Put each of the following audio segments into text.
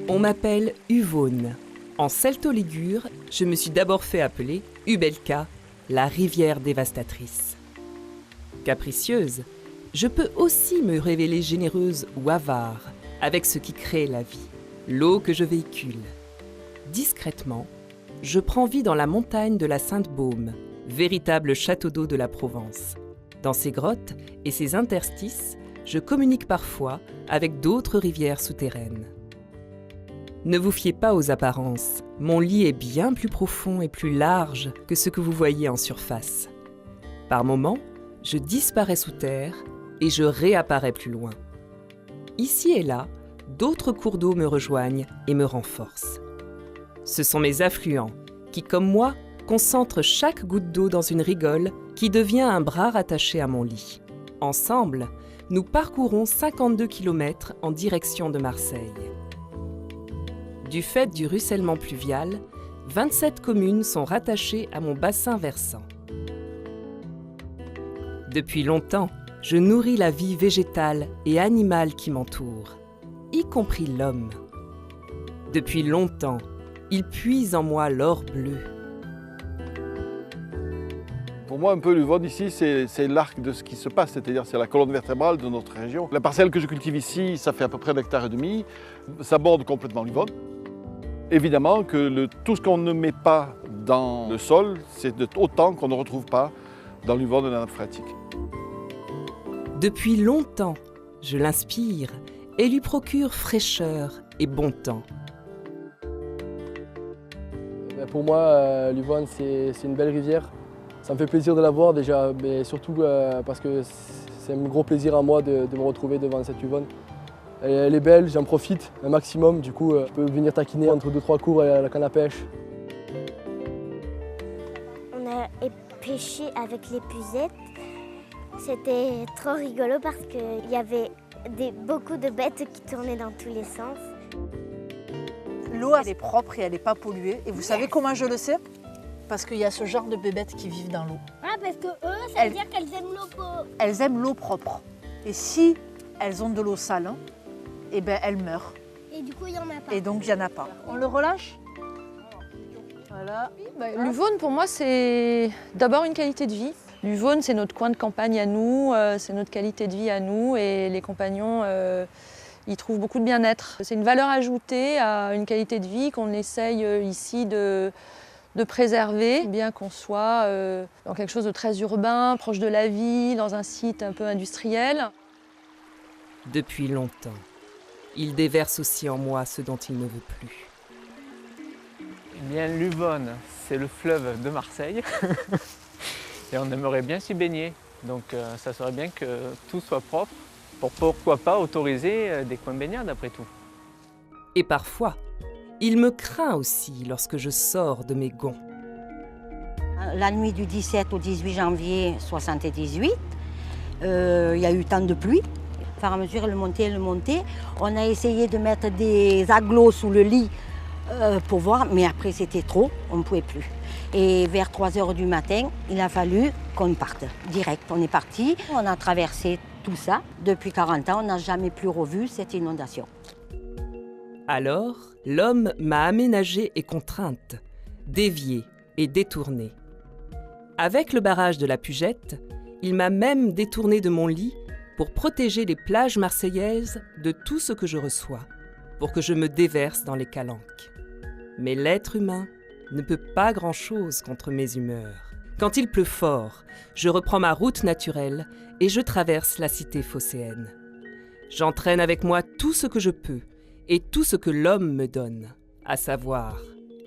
On m'appelle Uvone. En celto-ligure, je me suis d'abord fait appeler Ubelka, la rivière dévastatrice. Capricieuse, je peux aussi me révéler généreuse ou avare avec ce qui crée la vie, l'eau que je véhicule. Discrètement, je prends vie dans la montagne de la Sainte-Baume, véritable château d'eau de la Provence. Dans ses grottes et ses interstices, je communique parfois avec d'autres rivières souterraines. Ne vous fiez pas aux apparences, mon lit est bien plus profond et plus large que ce que vous voyez en surface. Par moments, je disparais sous terre et je réapparais plus loin. Ici et là, d'autres cours d'eau me rejoignent et me renforcent. Ce sont mes affluents qui, comme moi, concentrent chaque goutte d'eau dans une rigole qui devient un bras rattaché à mon lit. Ensemble, nous parcourons 52 km en direction de Marseille. Du fait du ruissellement pluvial, 27 communes sont rattachées à mon bassin versant. Depuis longtemps, je nourris la vie végétale et animale qui m'entoure, y compris l'homme. Depuis longtemps, il puise en moi l'or bleu. Pour moi, un peu l'Uvone ici, c'est l'arc de ce qui se passe, c'est-à-dire c'est la colonne vertébrale de notre région. La parcelle que je cultive ici, ça fait à peu près 1,5 hectare. Ça borde complètement l'Uvone. Évidemment que tout ce qu'on ne met pas dans le sol, c'est autant qu'on ne retrouve pas dans l'Uvone de la nappe phréatique. Depuis longtemps, je l'inspire et lui procure fraîcheur et bon temps. Pour moi, l'Uvone, c'est une belle rivière. Ça me fait plaisir de la voir déjà, mais surtout parce que c'est un gros plaisir à moi de me retrouver devant cette Uvone. Elle est belle, j'en profite un maximum, du coup je peux venir taquiner entre 2-3 cours à la canne à pêche. On a pêché avec les puzettes. C'était trop rigolo parce qu'il y avait beaucoup de bêtes qui tournaient dans tous les sens. L'eau, elle est propre et elle n'est pas polluée. Et vous savez comment je le sais? Parce qu'il y a ce genre de bébêtes qui vivent dans l'eau. Ah, parce que eux, ça veut dire qu'elles aiment l'eau. Elles aiment l'eau propre. Et si elles ont de l'eau sale, eh ben elles meurent. Et du coup, il n'y en a pas. Et donc, il n'y en a pas. On le relâche? Voilà. L'Uvone, pour moi, c'est d'abord une qualité de vie. L'Uvone, c'est notre coin de campagne à nous, c'est notre qualité de vie à nous et les compagnons y trouvent beaucoup de bien-être. C'est une valeur ajoutée à une qualité de vie qu'on essaye ici de préserver, bien qu'on soit dans quelque chose de très urbain, proche de la ville, dans un site un peu industriel. Depuis longtemps, il déverse aussi en moi ce dont il ne veut plus. Eh bien, l'Uvone, c'est le fleuve de Marseille et on aimerait bien s'y baigner. Donc ça serait bien que tout soit propre pour pourquoi pas autoriser des coins de baignade après tout. Et parfois, il me craint aussi lorsque je sors de mes gonds. La nuit du 17 au 18 janvier 1978, il y a eu tant de pluie. Au fur et à mesure, elle montait. On a essayé de mettre des agglos sous le lit pour voir, mais après c'était trop, on ne pouvait plus. Et vers 3 h du matin, il a fallu qu'on parte direct. On est parti, on a traversé tout ça. Depuis 40 ans, on n'a jamais plus revu cette inondation. Alors, l'homme m'a aménagée et contrainte, déviée et détournée. Avec le barrage de la Pugette, il m'a même détournée de mon lit pour protéger les plages marseillaises de tout ce que je reçois, pour que je me déverse dans les calanques. Mais l'être humain ne peut pas grand-chose contre mes humeurs. Quand il pleut fort, je reprends ma route naturelle et je traverse la cité phocéenne. J'entraîne avec moi tout ce que je peux et tout ce que l'homme me donne, à savoir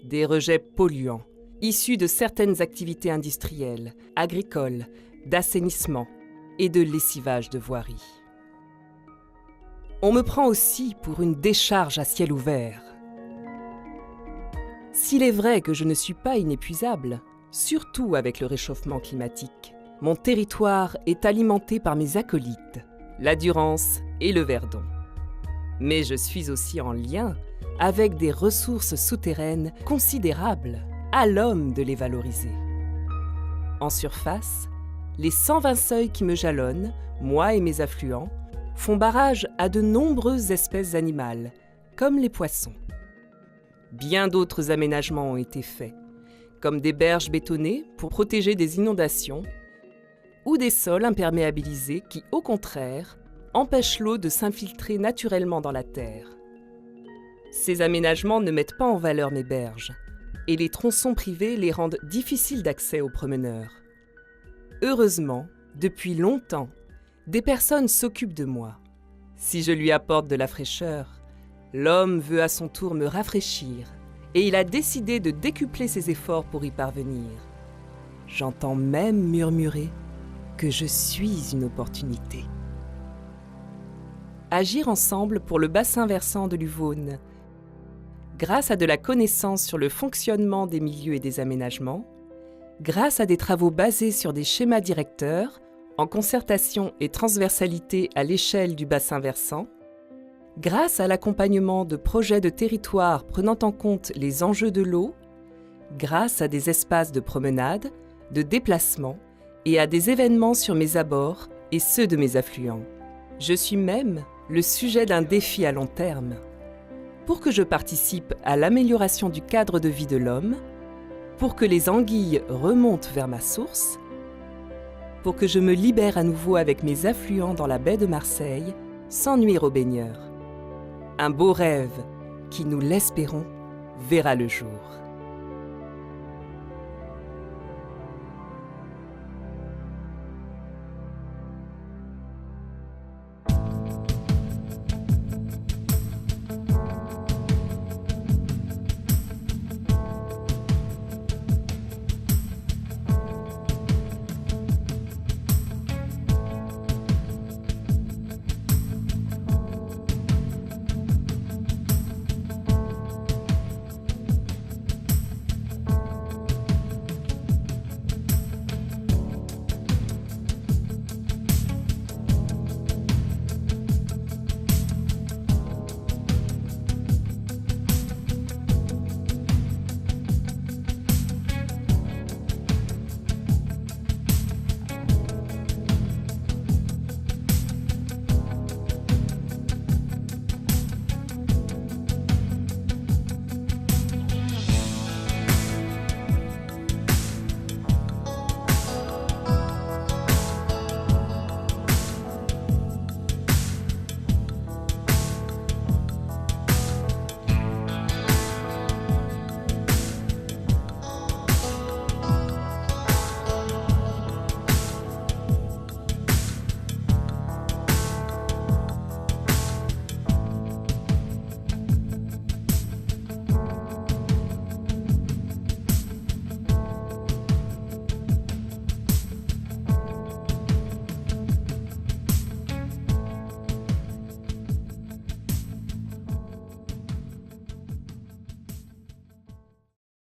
des rejets polluants, issus de certaines activités industrielles, agricoles, d'assainissement et de lessivage de voiries. On me prend aussi pour une décharge à ciel ouvert. S'il est vrai que je ne suis pas inépuisable, surtout avec le réchauffement climatique, mon territoire est alimenté par mes acolytes, la Durance et le Verdon. Mais je suis aussi en lien avec des ressources souterraines considérables, à l'homme de les valoriser. En surface, les 120 seuils qui me jalonnent, moi et mes affluents, font barrage à de nombreuses espèces animales, comme les poissons. Bien d'autres aménagements ont été faits, comme des berges bétonnées pour protéger des inondations ou des sols imperméabilisés qui, au contraire, empêchent l'eau de s'infiltrer naturellement dans la terre. Ces aménagements ne mettent pas en valeur mes berges et les tronçons privés les rendent difficiles d'accès aux promeneurs. Heureusement, depuis longtemps, des personnes s'occupent de moi. Si je lui apporte de la fraîcheur, l'homme veut à son tour me rafraîchir et il a décidé de décupler ses efforts pour y parvenir. J'entends même murmurer que je suis une opportunité. Agir ensemble pour le bassin versant de l'Uvaune. Grâce à de la connaissance sur le fonctionnement des milieux et des aménagements, grâce à des travaux basés sur des schémas directeurs, en concertation et transversalité à l'échelle du bassin versant, grâce à l'accompagnement de projets de territoire prenant en compte les enjeux de l'eau, grâce à des espaces de promenade, de déplacement et à des événements sur mes abords et ceux de mes affluents. Je suis même le sujet d'un défi à long terme. Pour que je participe à l'amélioration du cadre de vie de l'homme, pour que les anguilles remontent vers ma source, pour que je me libère à nouveau avec mes affluents dans la baie de Marseille, sans nuire aux baigneurs. Un beau rêve qui, nous l'espérons, verra le jour.